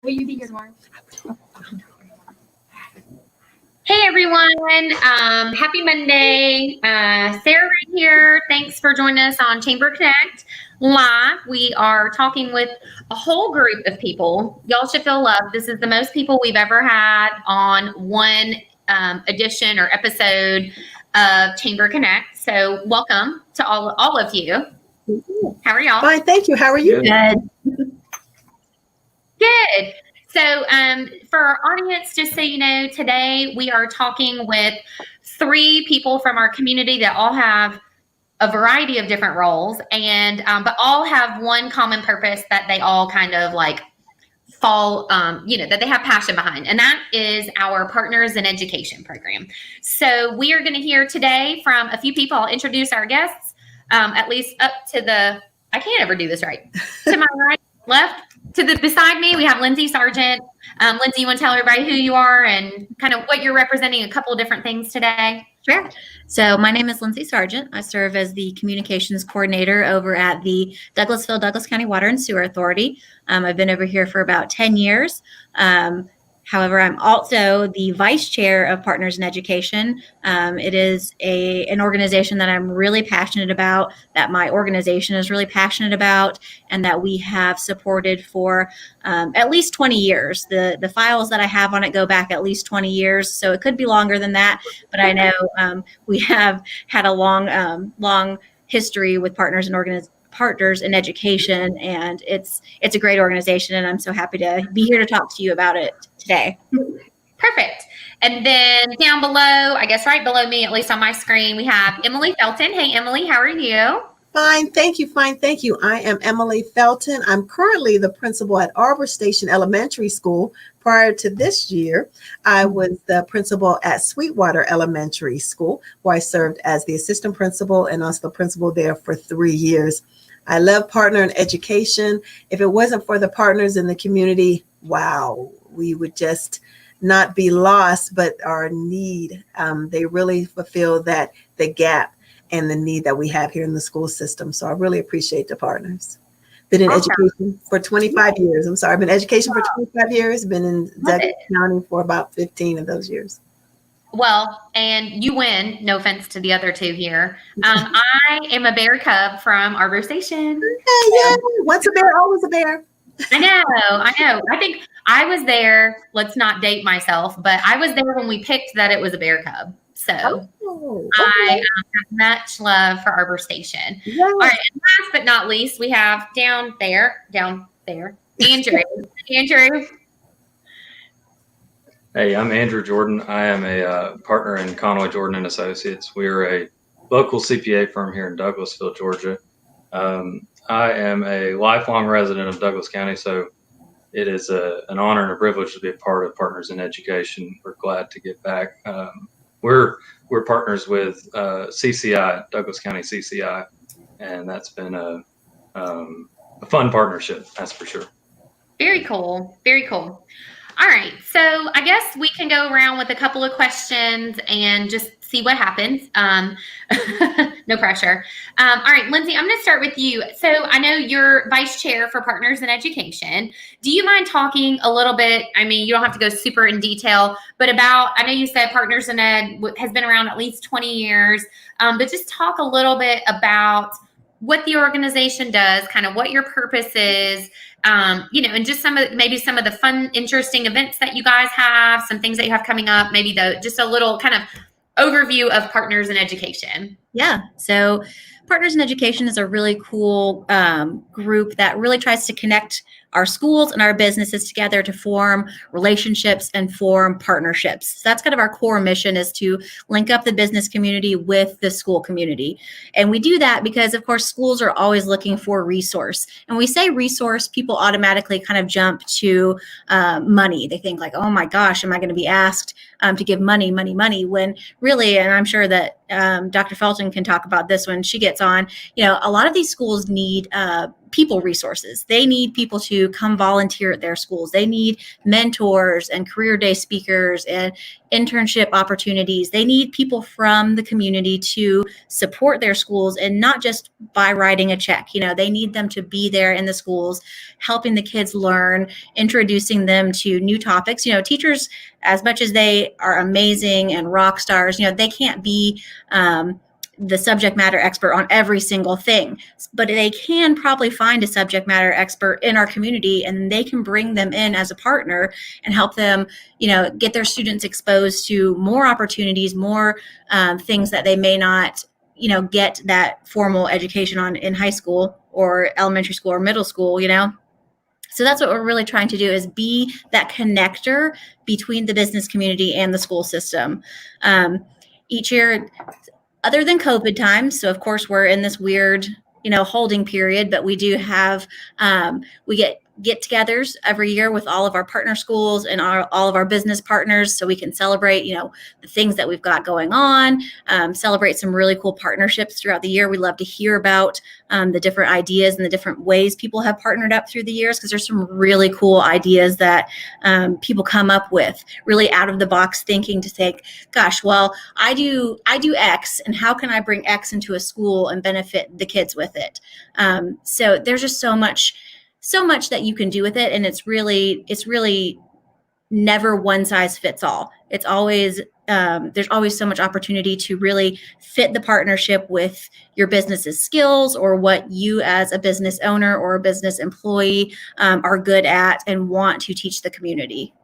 Will you be here tomorrow? Hey everyone, happy Monday. Sarah right here. Thanks for joining us on Chamber Connect Live. We are talking with a whole group of people. Y'all should feel loved. This is the most people we've ever had on one edition or episode of Chamber Connect. So welcome to all of you. How are y'all? Fine, thank you. How are you? Good. Good. So for our audience, just so you know, today we are talking with 3 people from our community that all have a variety of different roles, and but all have one common purpose that they all kind of like fall, that they have passion behind, and that is our Partners in Education program. So we are going to hear today from a few people. I'll introduce our guests, at least up to the, I can't ever do this right, to my right, left. Beside me, we have Lindsay Sargent. Lindsay, you want to tell everybody who you are and kind of what you're representing, a couple of different things today? Sure. So my name is Lindsay Sargent. I serve as the communications coordinator over at the Douglas County Water and Sewer Authority. I've been over here for about 10 years. However, I'm also the vice chair of Partners in Education. It is an organization that I'm really passionate about, that my organization is really passionate about, and that we have supported for at least 20 years. The files that I have on it go back at least 20 years, so it could be longer than that. But I know we have had a long history with Partners in Education, and it's a great organization, and I'm so happy to be here to talk to you about it today. Perfect. And then down below, I guess right below me, at least on my screen, we have Emily Felton. Hey, Emily, how are you? Fine, thank you. Fine, thank you. I am Emily Felton. I'm currently the principal at Arbor Station Elementary School. Prior to this year, I was the principal at Sweetwater Elementary School, where I served as the assistant principal and also the principal there for 3 years. I love Partner in Education. If it wasn't for the partners in the community, wow, we would just not be lost, but our need, they really fulfill the gap and the need that we have here in the school system. So I really appreciate the partners. Been in education for 25 years. I'm sorry, I've been in education for 25 years, been in Douglas County for about 15 of those years. Well, and you win, no offense to the other 2 here. I am a bear cub from Arbor Station. Yeah. Once a bear, always a bear. I know. I think I was there. Let's not date myself, but I was there when we picked that it was a bear cub. So okay. I have much love for Arbor Station. Yes. All right. And last but not least, we have down there, Andrew. Andrew. Hey, I'm Andrew Jordan. I am a partner in Conway Jordan and Associates. We are a local CPA firm here in Douglasville, Georgia. I am a lifelong resident of Douglas County, so it is an honor and a privilege to be a part of Partners in Education. We're glad to get back. We're partners with CCI, Douglas County CCI, and that's been a fun partnership, that's for sure. Very cool. Very cool. All right. So I guess we can go around with a couple of questions and just see what happens. No pressure. All right, Lindsay, I'm going to start with you. So I know you're vice chair for Partners in Education. Do you mind talking a little bit? I mean, you don't have to go super in detail, but I know you said Partners in Ed has been around at least 20 years, but just talk a little bit about what the organization does, kind of what your purpose is, and just some of the fun, interesting events that you guys have, some things that you have coming up, maybe just a little kind of overview of Partners in Education. Yeah. So Partners in Education is a really cool group that really tries to connect our schools and our businesses together to form relationships and form partnerships. So that's kind of our core mission, is to link up the business community with the school community. And we do that because, of course, schools are always looking for resource. And we say resource, people automatically kind of jump to money. They think like, oh my gosh, am I going to be asked to give money, when really, and I'm sure that Dr. Felton can talk about this when she gets on. A lot of these schools need people resources. They need people to come volunteer at their schools. They need mentors and career day speakers and internship opportunities. They need people from the community to support their schools, and not just by writing a check. They need them to be there in the schools, helping the kids learn, introducing them to new topics. Teachers, as much as they are amazing and rock stars, they can't be the subject matter expert on every single thing, but they can probably find a subject matter expert in our community, and they can bring them in as a partner and help them, get their students exposed to more opportunities, more things that they may not, get that formal education on in high school or elementary school or middle school, So that's what we're really trying to do, is be that connector between the business community and the school system. Each year, other than COVID times, so of course we're in this weird, holding period, but we do have, we get-togethers every year with all of our partner schools and all of our business partners, so we can celebrate, the things that we've got going on, celebrate some really cool partnerships throughout the year. We love to hear about the different ideas and the different ways people have partnered up through the years, because there's some really cool ideas that people come up with, really out of the box thinking, to think, gosh, well, I do X, and how can I bring X into a school and benefit the kids with it? So there's just so much that you can do with it. And it's really never one size fits all. It's always, there's always so much opportunity to really fit the partnership with your business's skills, or what you as a business owner or a business employee are good at and want to teach the community.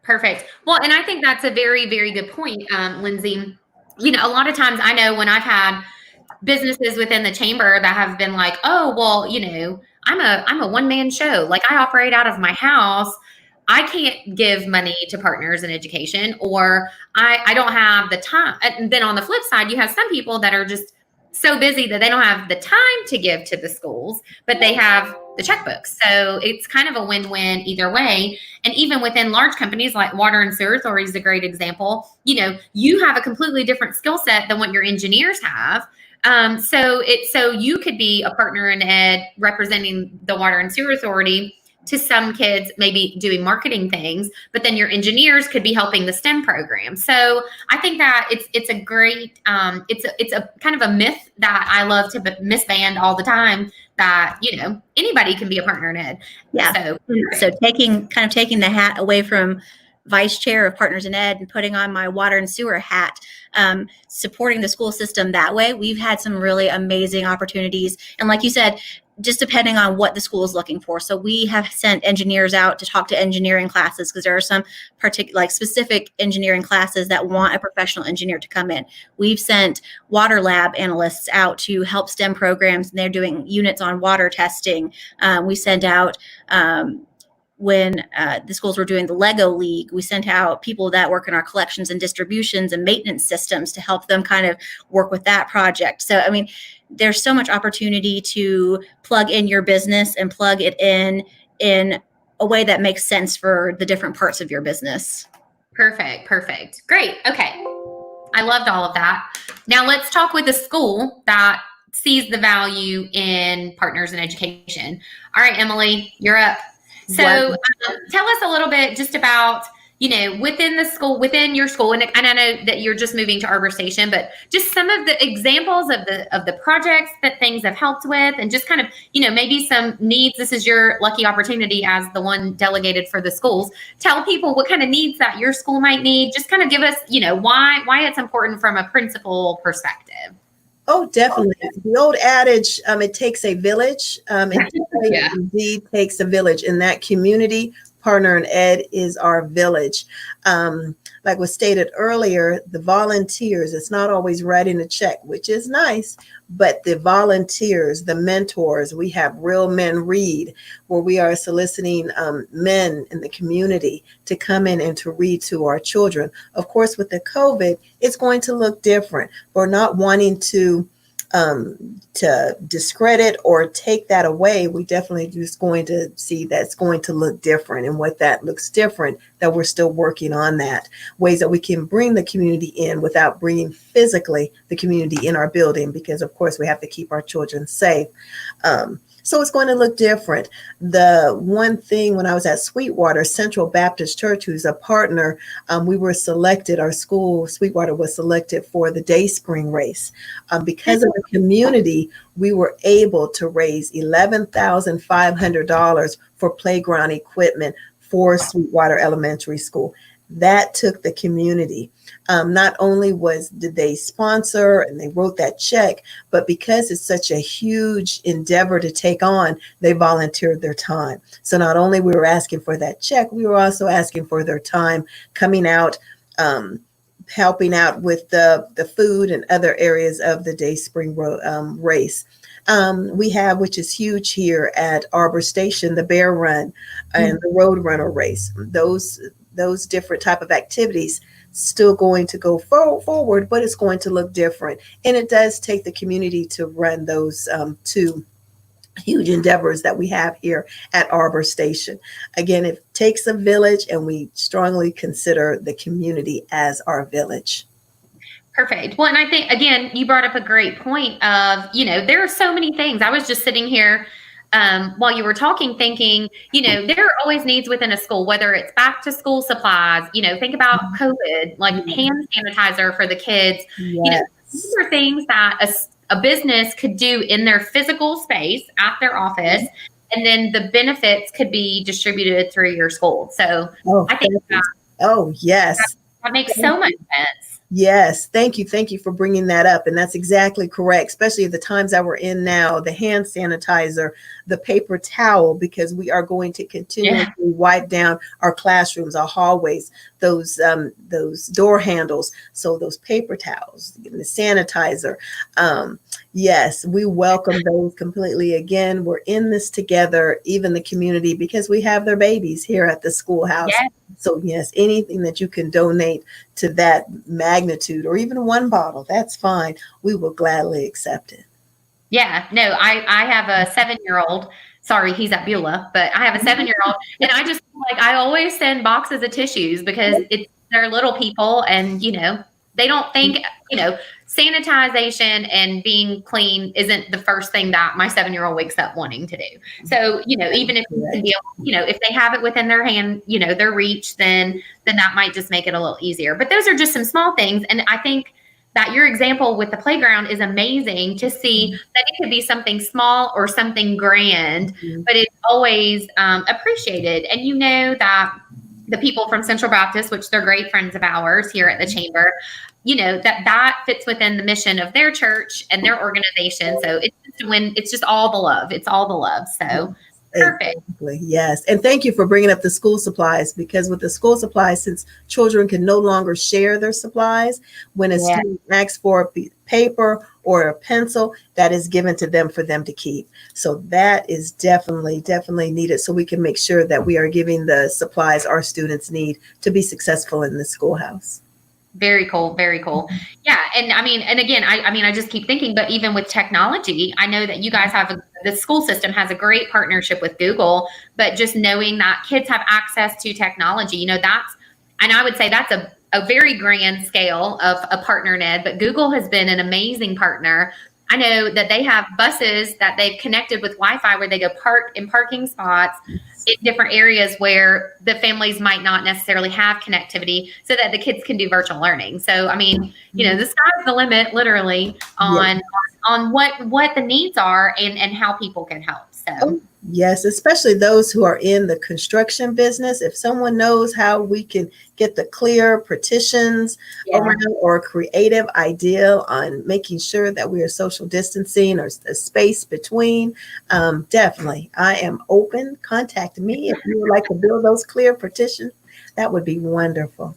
Perfect. Well, and I think that's a very, very good point, Lindsay. A lot of times I know when I've had businesses within the chamber that have been like, oh, well, I'm a one-man show. Like, I operate out of my house. I can't give money to partners in education, or I don't have the time. And then on the flip side, you have some people that are just so busy that they don't have the time to give to the schools, but they have the checkbooks. So it's kind of a win-win either way. And even within large companies like Water and Sewer Authority is a great example. You have a completely different skill set than what your engineers have. So you could be a partner in ed representing the Water and Sewer Authority to some kids, maybe doing marketing things, but then your engineers could be helping the STEM program. So I think that it's a great, it's a kind of a myth that I love to misband all the time, that, anybody can be a partner in ed. Yeah. So taking the hat away from vice chair of Partners in Ed and putting on my water and sewer hat, supporting the school system that way, we've had some really amazing opportunities. And like you said, just depending on what the school is looking for. So we have sent engineers out to talk to engineering classes, because there are some specific engineering classes that want a professional engineer to come in. We've sent water lab analysts out to help STEM programs, and they're doing units on water testing. We sent out, when the schools were doing the Lego League, we sent out people that work in our collections and distributions and maintenance systems to help them kind of work with that project. So, there's so much opportunity to plug in your business and plug it in a way that makes sense for the different parts of your business. Perfect. Great. Okay. I loved all of that. Now let's talk with a school that sees the value in partners in education. All right, Emily, you're up. So tell us a little bit just about, within the school, within your school, and I know that you're just moving to Arbor Station, but just some of the examples of the projects that things have helped with, and just kind of, maybe some needs. This is your lucky opportunity as the one delegated for the schools. Tell people what kind of needs that your school might need. Just kind of give us, why it's important from a principal perspective. Oh, definitely. The old adage, it takes a village. It indeed takes a village. In that community, Partner in Ed is our village. Like was stated earlier, the volunteers, it's not always writing a check, which is nice, but the volunteers, the mentors, we have Real Men Read, where we are soliciting men in the community to come in and to read to our children. Of course, with the COVID, it's going to look different. We're not wanting to to discredit or take that away. We definitely just going to see that's going to look different, and what that looks different, that we're still working on that, ways that we can bring the community in without bringing physically the community in our building, because of course we have to keep our children safe. So it's going to look different. The one thing, when I was at Sweetwater Central Baptist Church, who's a partner, we were selected, our school, Sweetwater, was selected for the Day Spring race. Because of the community, we were able to raise $11,500 for playground equipment for Sweetwater Elementary School. That took the community. Not only did they sponsor and they wrote that check, but because it's such a huge endeavor to take on, they volunteered their time. So not only we were asking for that check, we were also asking for their time coming out, helping out with the food and other areas of the Day Spring race. We have, which is huge here at Arbor Station, the Bear Run and the Road Runner race. Those different type of activities still going to go forward, but it's going to look different. And it does take the community to run those two huge endeavors that we have here at Arbor Station. Again, it takes a village, and we strongly consider the community as our village. Perfect. Well, and I think, again, you brought up a great point of, there are so many things. I was just sitting here while you were talking, thinking, there are always needs within a school, whether it's back to school supplies, think about COVID, like hand sanitizer for the kids. Yes. These are things that a business could do in their physical space at their office, and then the benefits could be distributed through your school. So I think yes, that makes so much sense. Yes, thank you. Thank you for bringing that up. And that's exactly correct, especially at the times that we're in now, the hand sanitizer, the paper towel, because we are going to continually wipe down our classrooms, our hallways, those door handles. So those paper towels, the sanitizer. Yes, we welcome those completely. Again, we're in this together, even the community, because we have their babies here at the schoolhouse. Yes. So yes, anything that you can donate to that magnitude, or even one bottle, that's fine. We will gladly accept it. Yeah, no, I have a 7-year-old. Sorry, he's at Beulah, but I have a 7-year-old, and I just I always send boxes of tissues because they're little people, and they don't think sanitization and being clean isn't the first thing that my 7-year-old wakes up wanting to do. So, even if you can be able, if they have it within their hand, their reach, then that might just make it a little easier. But those are just some small things. And I think that your example with the playground is amazing to see that it could be something small or something grand, but it's always appreciated. And that the people from Central Baptist, which they're great friends of ours here at the chamber, that fits within the mission of their church and their organization. So it's just all the love. It's all the love. So perfect. Exactly. Yes. And thank you for bringing up the school supplies, because with the school supplies, since children can no longer share their supplies, when a student asks for a paper or a pencil, that is given to them for them to keep. So that is definitely needed, so we can make sure that we are giving the supplies our students need to be successful in the schoolhouse. Very cool. Very cool. Yeah. And again, I just keep thinking, but even with technology, I know that you guys the school system has a great partnership with Google, but just knowing that kids have access to technology, and I would say that's a very grand scale of a partner, Ned, but Google has been an amazing partner. I know that they have buses that they've connected with Wi-Fi where they go park in parking spots in different areas where the families might not necessarily have connectivity, so that the kids can do virtual learning. So, the sky's the limit, literally, on what the needs are and how people can help. So. Yes, especially those who are in the construction business. If someone knows how we can get the clear partitions around, or a creative idea on making sure that we are social distancing or a space between, definitely, I am open. Contact me if you would like to build those clear partitions. That would be wonderful.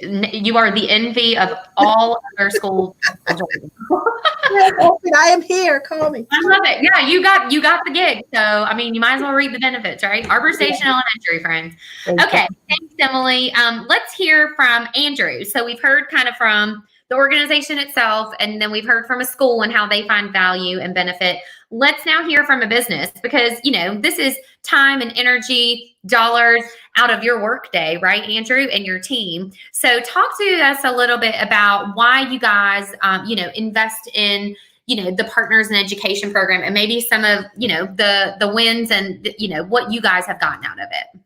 You are the envy of all other schools. I am here. Call me. I love it. Yeah, you got the gig. So, you might as well reap the benefits, right? Arbor Station Elementary, friends. Okay, thanks, Emily. Let's hear from Andrew. So we've heard kind of from the organization itself, and then we've heard from a school and how they find value and benefit. Let's now hear from a business, because, you know, this is time and energy, dollars out of your workday, right, Andrew, and your team. So talk to us a little bit about why you guys, you know, invest in, you know, the Partners in Education program, and maybe some of, you know, the wins and, you know, what you guys have gotten out of it.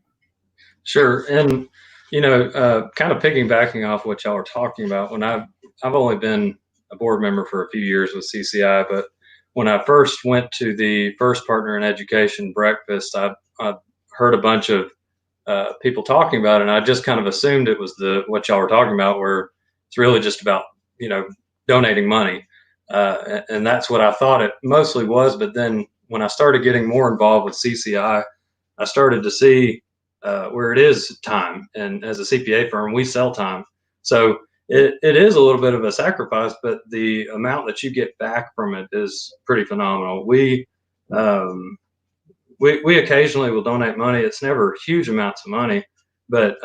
Sure. And, you know, kind of piggybacking off what y'all are talking about, when I've only been a board member for a few years with CCI, but when I first went to the first Partner in Education breakfast, I heard a bunch of people talking about it, and I just kind of assumed it was what y'all were talking about, where it's really just about, you know, donating money. And that's what I thought it mostly was. But then when I started getting more involved with CCI, I started to see where it is time. And as a CPA firm, we sell time. So it is a little bit of a sacrifice, but the amount that you get back from it is pretty phenomenal. We occasionally will donate money. It's never huge amounts of money, but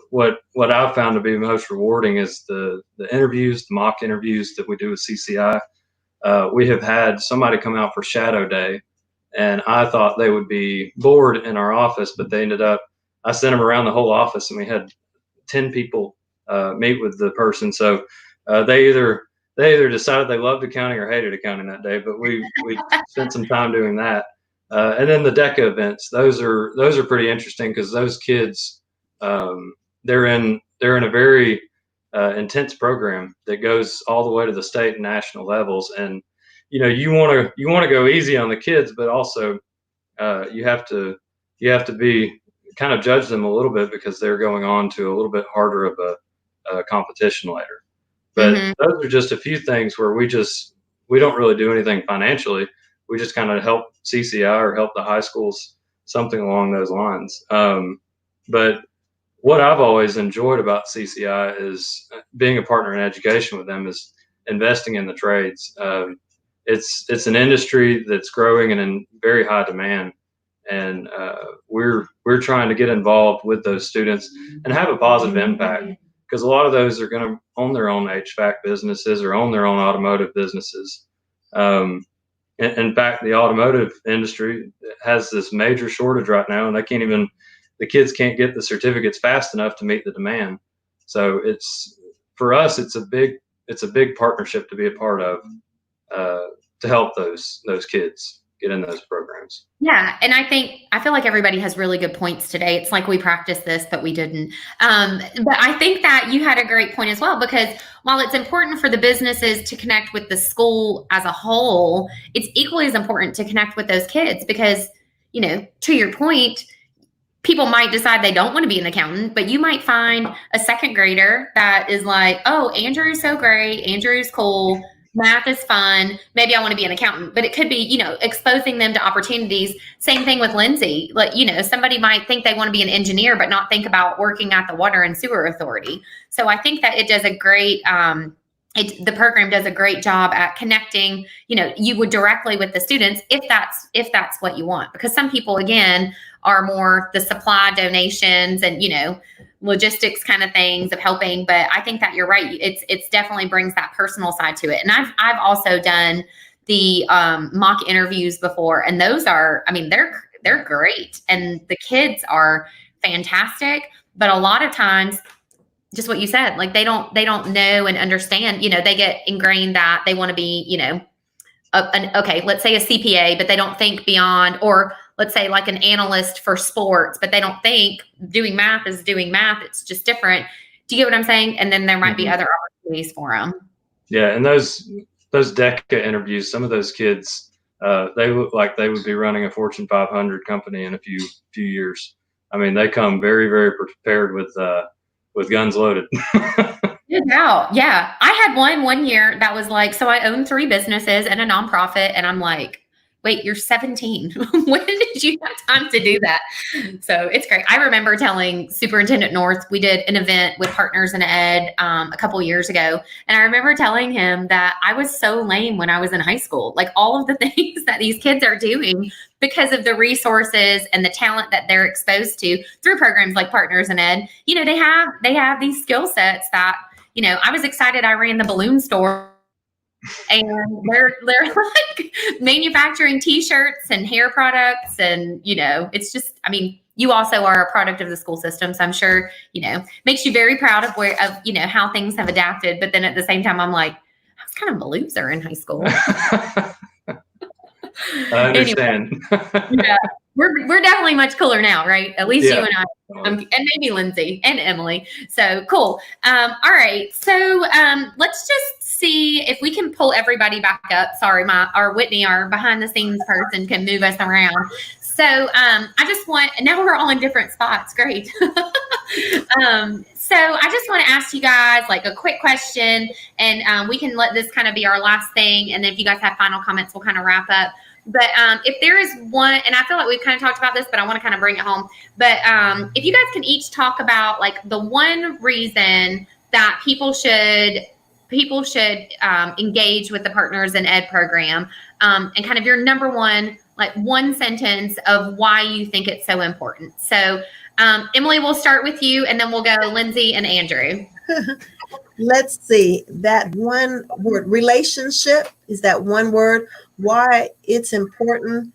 what I've found to be most rewarding is the interviews, the mock interviews that we do with CCI. We have had somebody come out for Shadow Day, and I thought they would be bored in our office, but they ended up, I sent them around the whole office, and we had 10 people meet with the person. So they either decided they loved accounting or hated accounting that day, but we spent some time doing that. And then the DECA events, those are pretty interesting, because those kids, they're in a very intense program that goes all the way to the state and national levels. And, you know, you want to go easy on the kids, but also you have to be kind of judge them a little bit, because they're going on to a little bit harder of a competition later. But those are just a few things where we don't really do anything financially. We just kind of help CCI or help the high schools, something along those lines. But what I've always enjoyed about CCI is being a partner in education with them, is investing in the trades. It's an industry that's growing and in very high demand. And we're trying to get involved with those students and have a positive impact, because a lot of those are going to own their own HVAC businesses or own their own automotive businesses. In fact, the automotive industry has this major shortage right now, and the kids can't get the certificates fast enough to meet the demand. So for us, it's a big partnership to be a part of, to help those kids get in those programs. Yeah. And I feel like everybody has really good points today. It's like we practiced this, but we didn't. But I think that you had a great point as well, because while it's important for the businesses to connect with the school as a whole, it's equally as important to connect with those kids, because, you know, to your point, people might decide they don't want to be an accountant, but you might find a second grader that is like, oh, Andrew's so great. Andrew's cool. Math is fun. Maybe I want to be an accountant. But it could be, you know, exposing them to opportunities. Same thing with Lindsay. Like, you know, somebody might think they want to be an engineer, but not think about working at the Water and Sewer Authority. So I think that it does a great, the program does a great job at connecting, you know, you would directly with the students, if that's what you want. Because some people, again, are more the supply donations and, you know, logistics kind of things of helping. But I think that you're right. It's definitely brings that personal side to it. And I've also done the mock interviews before, and those are, I mean, they're great, and the kids are fantastic. But a lot of times, just what you said, like they don't know and understand, you know, they get ingrained that they want to be, you know, okay, let's say a CPA, but they don't think beyond, or let's say like an analyst for sports, but they don't think doing math is doing math. It's just different. Do you get what I'm saying? And then there might be other opportunities for them. Yeah. And those DECA interviews, some of those kids, they look like they would be running a Fortune 500 company in a few years. I mean, they come very, very prepared with guns loaded. No doubt. Yeah. I had one year that was like, so I own 3 businesses and a nonprofit. And I'm like, wait, you're 17. When did you have time to do that? So it's great. I remember telling Superintendent North, we did an event with Partners in Ed a couple years ago. And I remember telling him that I was so lame when I was in high school, like all of the things that these kids are doing because of the resources and the talent that they're exposed to through programs like Partners in Ed. You know, they have these skill sets that, I was excited. I ran the balloon store, and they're like manufacturing T-shirts and hair products, and it's just, you also are a product of the school system, so I'm sure makes you very proud of how things have adapted. But then at the same time, I'm like, I was kind of a loser in high school. I understand. Yeah, we're definitely much cooler now, right? At least you and I, and maybe Lindsay and Emily. So cool. All right. So let's just see if we can pull everybody back up. Sorry, our Whitney, our behind the scenes person, can move us around. So I just want, now we're all in different spots. Great. So I just want to ask you guys like a quick question, and we can let this kind of be our last thing. And then if you guys have final comments, we'll kind of wrap up. But if there is one, and I feel like we've kind of talked about this, but I want to kind of bring it home. But if you guys can each talk about like the one reason that people should engage with the Partners in Ed program, and kind of your number one, like one sentence of why you think it's so important. So Emily, we'll start with you, and then we'll go Lindsay and Andrew. Let's see, that one word, relationship, is that one word. Why it's important,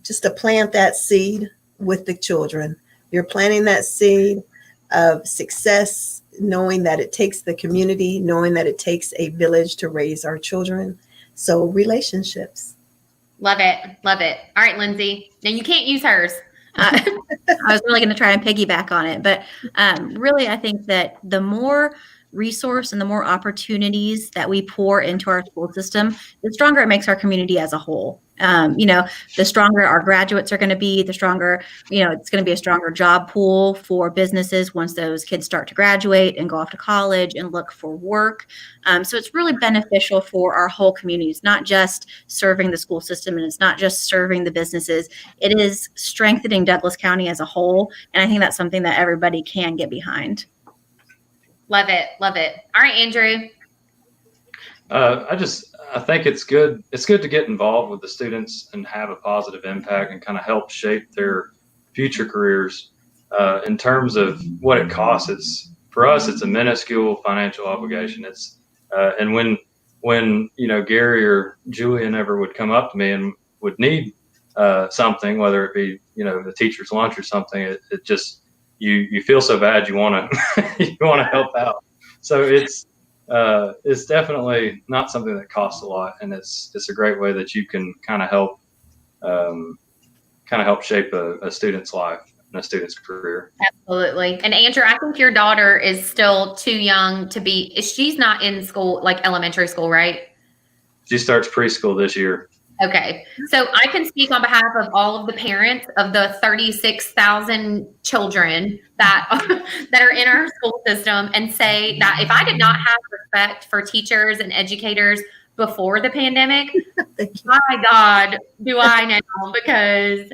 just to plant that seed with the children. You're planting that seed of success, knowing that it takes the community, knowing that it takes a village to raise our children. So relationships. Love it. Love it. All right, Lindsay. Now you can't use hers. I was really going to try and piggyback on it, but really, I think that the more resource and the more opportunities that we pour into our school system, the stronger it makes our community as a whole. The stronger our graduates are going to be, the stronger, it's going to be a stronger job pool for businesses once those kids start to graduate and go off to college and look for work. So it's really beneficial for our whole community. It's not just serving the school system, and it's not just serving the businesses. It is strengthening Douglas County as a whole. And I think that's something that everybody can get behind. Love it. Love it. All right, Andrew. I think it's good. It's good to get involved with the students and have a positive impact and kind of help shape their future careers. In terms of what it costs, for us, it's a minuscule financial obligation. And when Gary or Julian ever would come up to me and would need something, whether it be the teacher's lunch or something, it just you feel so bad you want to help out. So it's definitely not something that costs a lot, and it's a great way that you can kind of help shape a student's life and a student's career. Absolutely. And Andrew, I think your daughter is still too young to be. She's not in school, like elementary school, right? She starts preschool this year. Okay. So I can speak on behalf of all of the parents of the 36,000 children that are in our school system and say that if I did not have respect for teachers and educators before the pandemic, my God, do I know, because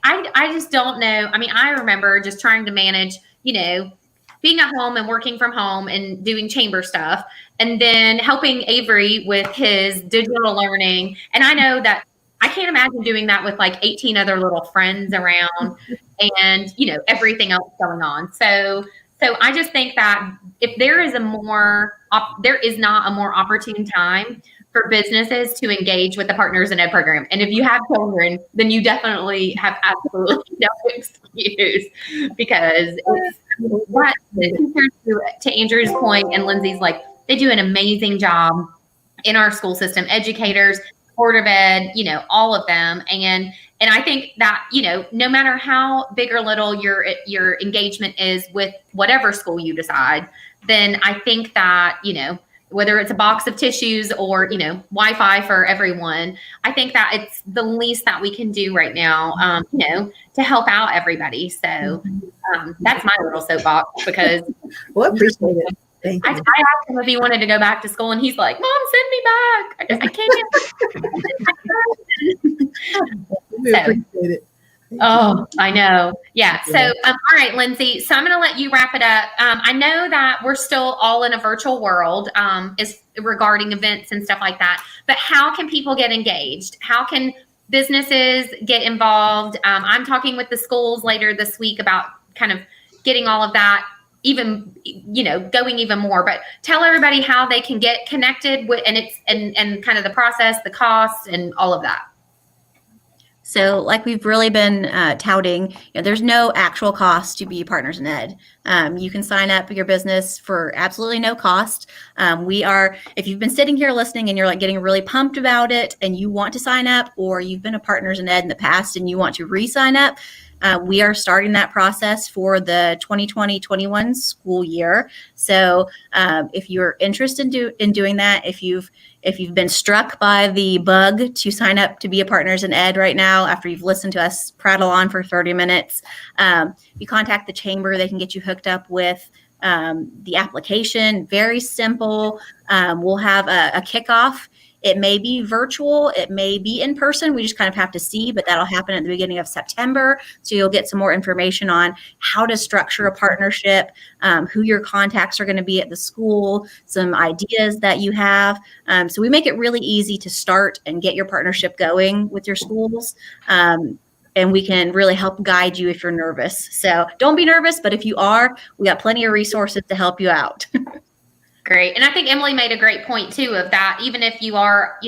I just don't know. I remember just trying to manage, being at home and working from home and doing chamber stuff, and then helping Avery with his digital learning. And I know that I can't imagine doing that with like 18 other little friends around and, everything else going on. So I just think that if there is there is not a more opportune time for businesses to engage with the Partners in Ed program. And if you have children, then you definitely have absolutely no excuse, because to Andrew's point and Lindsay's, like, they do an amazing job in our school system, educators, Board of Ed, all of them. And I think that, no matter how big or little your engagement is with whatever school you decide, then I think that, whether it's a box of tissues or, Wi-Fi for everyone, I think that it's the least that we can do right now, to help out everybody. So that's my little soapbox, because Well, appreciate it. Thank I you. asked him if he wanted to go back to school, and he's like, "Mom, send me back. I can't." We appreciate it. Oh, I know. Yeah. So, all right, Lindsay. So I'm going to let you wrap it up. I know that we're still all in a virtual world, is regarding events and stuff like that. But how can people get engaged? How can businesses get involved? I'm talking with the schools later this week about kind of getting all of that even, going even more. But tell everybody how they can get connected with, and kind of the process, the cost, and all of that. So like we've really been touting, there's no actual cost to be Partners in Ed. You can sign up your business for absolutely no cost. If you've been sitting here listening and you're like getting really pumped about it and you want to sign up, or you've been a Partners in Ed in the past and you want to re-sign up, we are starting that process for the 2020-21 school year. So if you're interested in doing that, if you've been struck by the bug to sign up to be a Partners in Ed right now, after you've listened to us prattle on for 30 minutes, you contact the chamber. They can get you hooked up with the application. Very simple. We'll have a kickoff. It may be virtual. It may be in person. We just kind of have to see, but that'll happen at the beginning of September. So you'll get some more information on how to structure a partnership, who your contacts are going to be at the school, some ideas that you have. So we make it really easy to start and get your partnership going with your schools. And we can really help guide you if you're nervous. So don't be nervous, but if you are, we got plenty of resources to help you out. Great. And I think Emily made a great point too of that. Even if you are,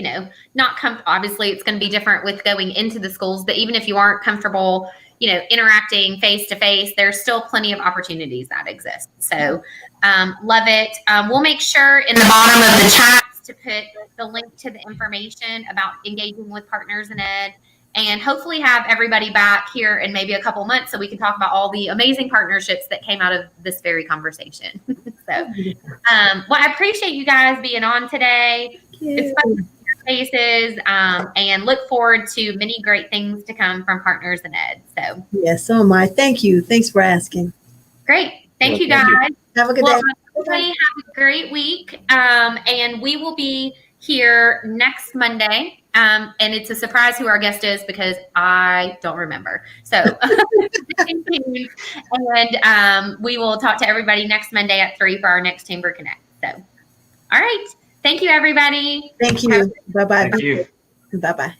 not obviously it's going to be different with going into the schools, but even if you aren't comfortable, interacting face to face, there's still plenty of opportunities that exist. So love it. We'll make sure in the bottom of the chats to put the link to the information about engaging with Partners in Ed, and hopefully have everybody back here in maybe a couple months so we can talk about all the amazing partnerships that came out of this very conversation. Well, I appreciate you guys being on today. It's fun to see your faces, and look forward to many great things to come from Partners in Ed. So Yes, so am I. Thank you. Thanks for asking. Great. Thank you, Thank guys. you. Have a good day. Everybody have a great week. And we will be here next Monday. And it's a surprise who our guest is because I don't remember. So and we will talk to everybody next Monday at 3 for our next Chamber Connect. So, all right. Thank you, everybody. Thank you. Bye-bye. Thank you. Bye-bye.